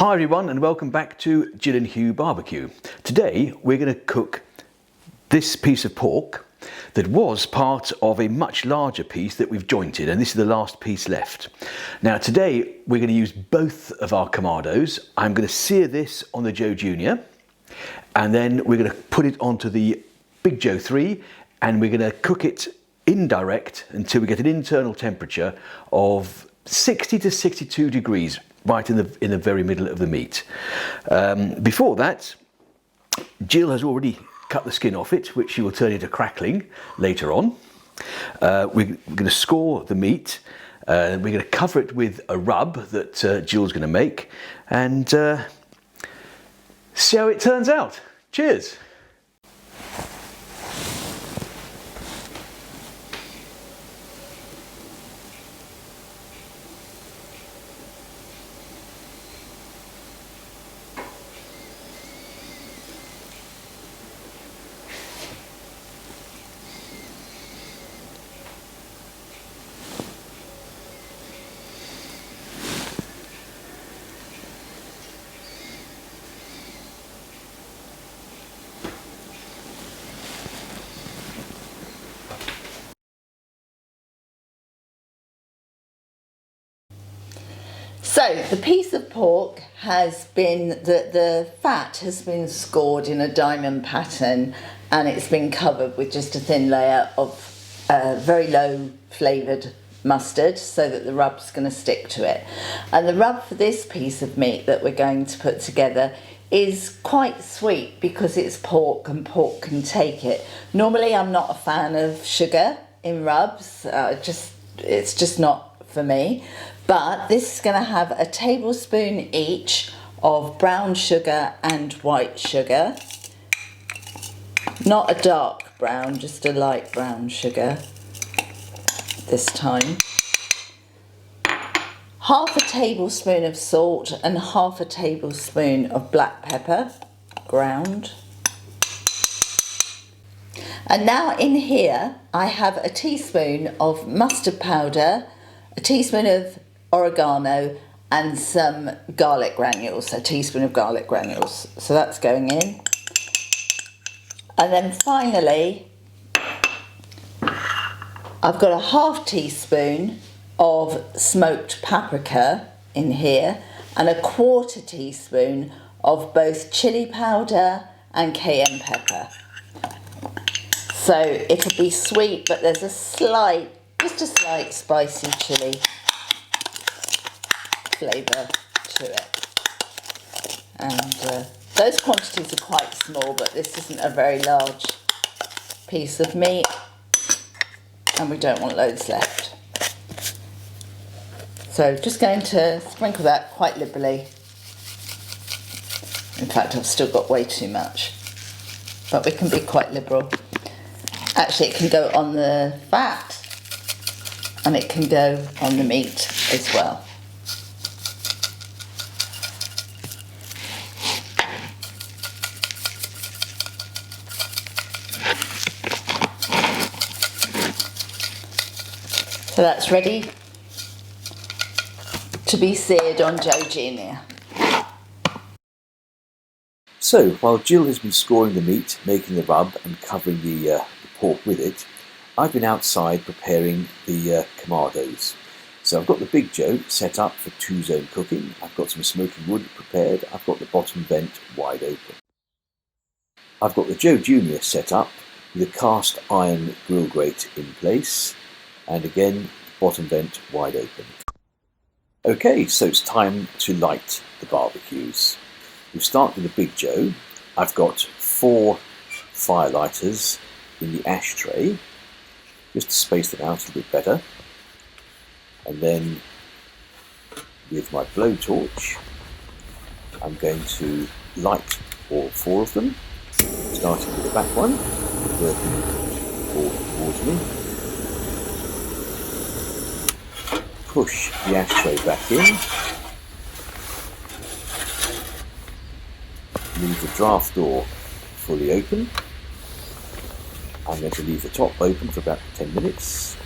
Hi everyone and welcome back to Jill and Hugh Barbecue. Today we're going to cook this piece of pork that was part of a much larger piece that we've jointed, and this is the last piece left. Now today we're going to use both of our Kamados. I'm going to sear this on the Joe Junior and then we're going to put it onto the Big Joe 3 and we're going to cook it indirect until we get an internal temperature of 60 to 62 degrees, right in the very middle of the meat. Before that, Jill has already cut the skin off it, which she will turn into crackling later on. We're going to score the meat. We're going to cover it with a rub that Jill's going to make and see how it turns out. Cheers! So the piece of pork has been, the fat has been scored in a diamond pattern and it's been covered with just a thin layer of very low flavoured mustard so that the rub's going to stick to it. And the rub for this piece of meat that we're going to put together is quite sweet because it's pork and pork can take it. Normally I'm not a fan of sugar in rubs, it's just not for me. But this is going to have a tablespoon each of brown sugar and white sugar. Not a dark brown, just a light brown sugar this time. Half a tablespoon of salt and half a tablespoon of black pepper ground. And now in here I have a teaspoon of mustard powder, a teaspoon of oregano and some garlic granules, a teaspoon of garlic granules. So that's going in. And then finally, I've got a half teaspoon of smoked paprika in here and a quarter teaspoon of both chili powder and cayenne pepper. So it'll be sweet, but there's just a slight spicy chili flavour to it. And those quantities are quite small, but this isn't a very large piece of meat and we don't want loads left. So just going to sprinkle that quite liberally. In fact, I've still got way too much, but we can be quite liberal. Actually, it can go on the fat and it can go on the meat as well. So that's ready to be seared on Joe Junior. So while Jill has been scoring the meat, making the rub and covering the pork with it, I've been outside preparing the Kamados. So I've got the Big Joe set up for 2-zone cooking. I've got some smoking wood prepared. I've got the bottom vent wide open. I've got the Joe Junior set up with a cast iron grill grate in place. And again, bottom vent wide open. Okay, so it's time to light the barbecues. We'll start with the Big Joe. I've got 4 fire lighters in the ashtray, just to space them out a bit better. And then with my blowtorch, I'm going to light all 4 of them, starting with the back one, working forward towards me. Push the ashtray back in, leave the draft door fully open. I'm going to leave the top open for about 10 minutes.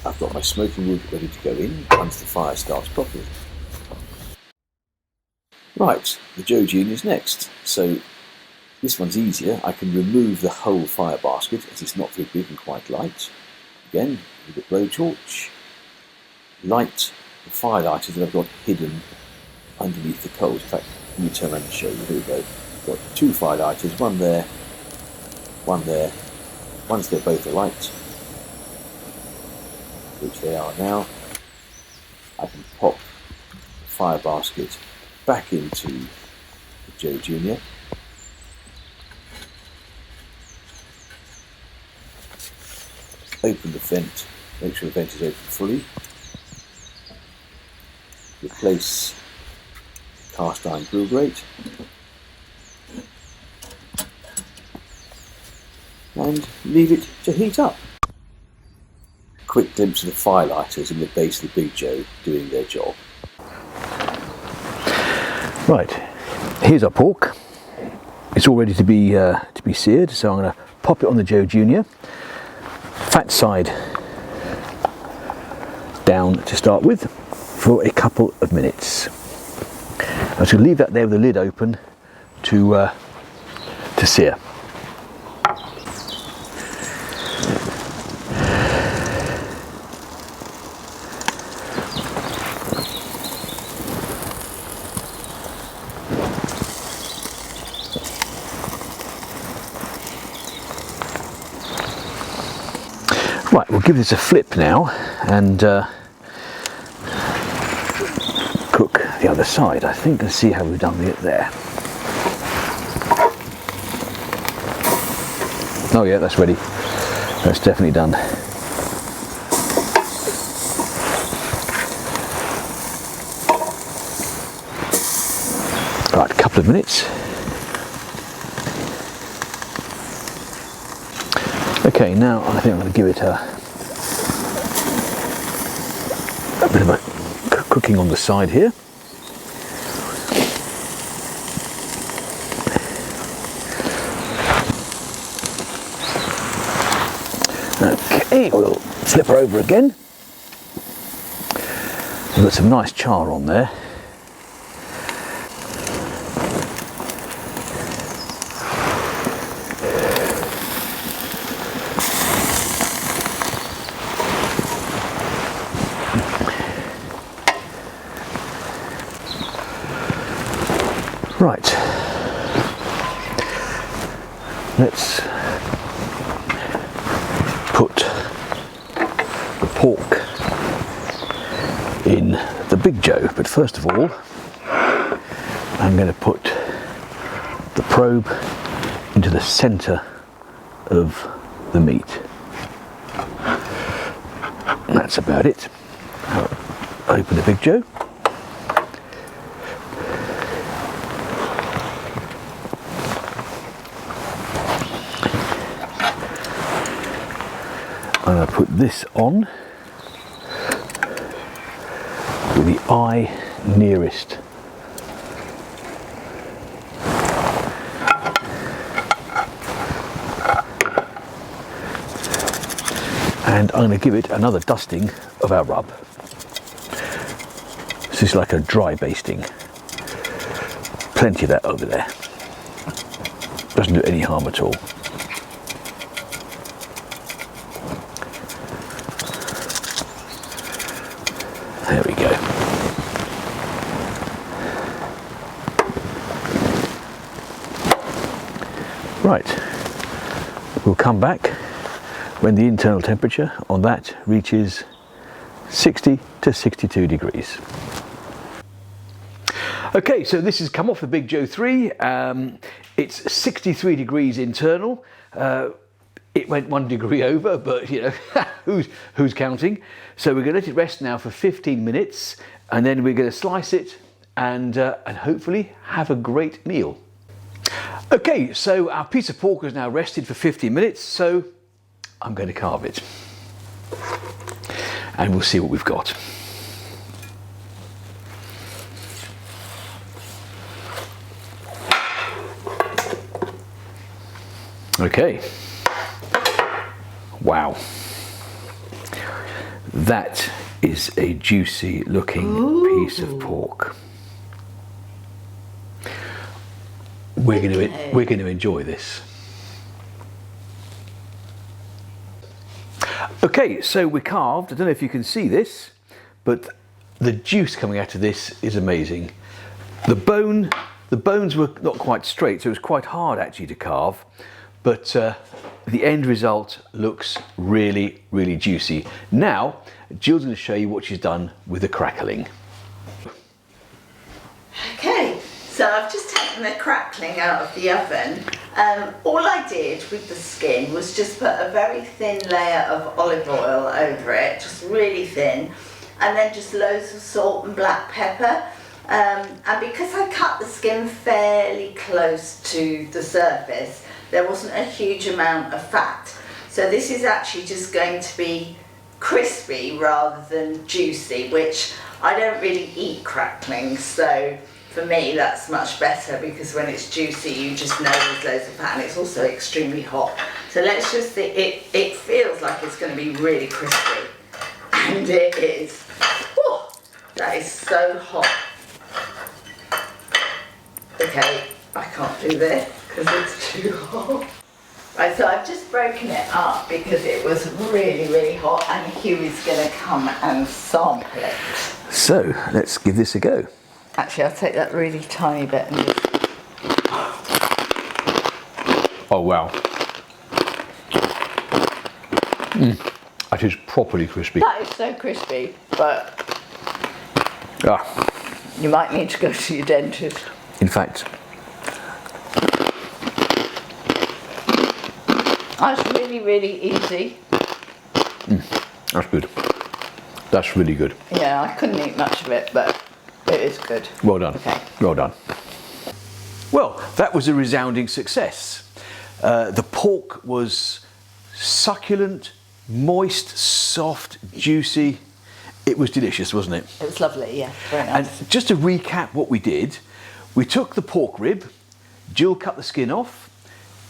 I've got my smoking wood ready to go in once the fire starts properly. Right, the Joe Junior's next. So this one's easier. I can remove the whole fire basket as it's not very big and quite light. Again, with a blowtorch, light the fire lighters that I've got hidden underneath the coals. In fact, let me turn around and show you. Here we go. I've got 2 fire lighters, one there, one there. Once they're both alight, which they are now, I can pop the fire basket back into the Joe Junior. Open the vent, make sure the vent is open fully. Replace the cast iron grill grate. And leave it to heat up. Quick glimpse of the fire lighters in the base of the Big Joe doing their job. Right, here's our pork. It's all ready to be seared, so I'm going to pop it on the Joe Junior. Fat side down to start with for a couple of minutes. I'm just going to leave that there with the lid open to sear. Right, we'll give this a flip now and cook the other side, I think, and see how we've done it there. Oh yeah, that's ready. That's definitely done. Right, a couple of minutes. Okay, now I think I'm going to give it a bit of a cooking on the side here. Okay, we'll flip her over again. We've got some nice char on there. Right, let's put the pork in the Big Joe, but first of all I'm going to put the probe into the centre of the meat. That's about it. Open the Big Joe. I'm going to put this on with the eye nearest. And I'm going to give it another dusting of our rub. This is like a dry basting. Plenty of that over there. Doesn't do any harm at all. There we go. Right, we'll come back when the internal temperature on that reaches 60 to 62 degrees. Okay, so this has come off the Big Joe 3. It's 63 degrees internal. It went 1 degree over, but you know, who's counting? So we're going to let it rest now for 15 minutes, and then we're going to slice it and hopefully have a great meal. Okay, so our piece of pork has now rested for 15 minutes, so I'm going to carve it. And we'll see what we've got. Okay. Wow. That is a juicy looking piece of pork. we're going to enjoy this. Okay, so we carved. I don't know if you can see this, but the juice coming out of this is amazing. The bones were not quite straight, so it was quite hard actually to carve, but the end result looks really, really juicy. Now, Jill's going to show you what she's done with the crackling. Okay, so I've just taken the crackling out of the oven. All I did with the skin was just put a very thin layer of olive oil over it, just really thin, and then just loads of salt and black pepper. And because I cut the skin fairly close to the surface, there wasn't a huge amount of fat. So this is actually just going to be crispy rather than juicy, which I don't really eat crackling, so for me that's much better, because when it's juicy you just know there's loads of fat, and it's also extremely hot. So let's just see, it feels like it's going to be really crispy, and it is. Oh, that is so hot. Okay, I can't do this because it's too hot. Right, so I've just broken it up because it was really, really hot, and Huey's going to come and sample it. So let's give this a go. Actually, I'll take that really tiny bit and just... Oh wow. That is properly crispy. That is so crispy, but you might need to go to your dentist. In fact, that's really, really easy. that's good. That's really good. Yeah, I couldn't eat much of it, but it is good. Well done. Okay. Well done. Well, that was a resounding success. The pork was succulent, moist, soft, juicy. It was delicious, wasn't it? It was lovely, yeah. Very nice. And just to recap what we did, we took the pork rib, Jill cut the skin off,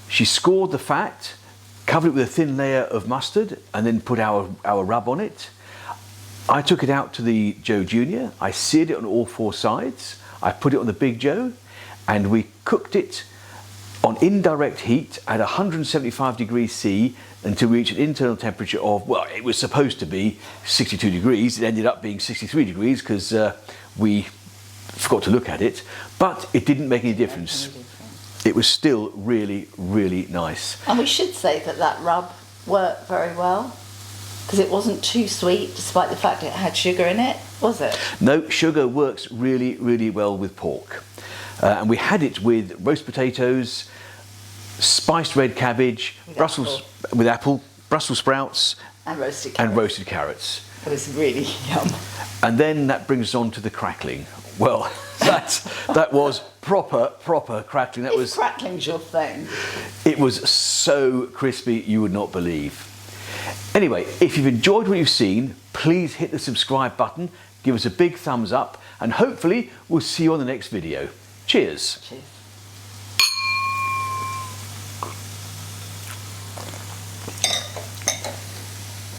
she scored the fat, covered it with a thin layer of mustard, and then put our rub on it. I took it out to the Joe Junior, I seared it on all four sides, I put it on the Big Joe, and we cooked it on indirect heat at 175 degrees C until we reached an internal temperature of, well, it was supposed to be 62 degrees. It ended up being 63 degrees because we forgot to look at it, but it didn't make any difference. It was still really, really nice. And we should say that that rub worked very well, because it wasn't too sweet, despite the fact it had sugar in it, was it? No, sugar works really, really well with pork. And we had it with roast potatoes, spiced red cabbage, with apple, Brussels sprouts, and roasted carrots. It was really yum. And then that brings us on to the crackling. Well, that was proper crackling. That was crackling's your thing. It was so crispy you would not believe. Anyway, if you've enjoyed what you've seen, please hit the subscribe button, give us a big thumbs up, and hopefully we'll see you on the next video. Cheers. Cheers.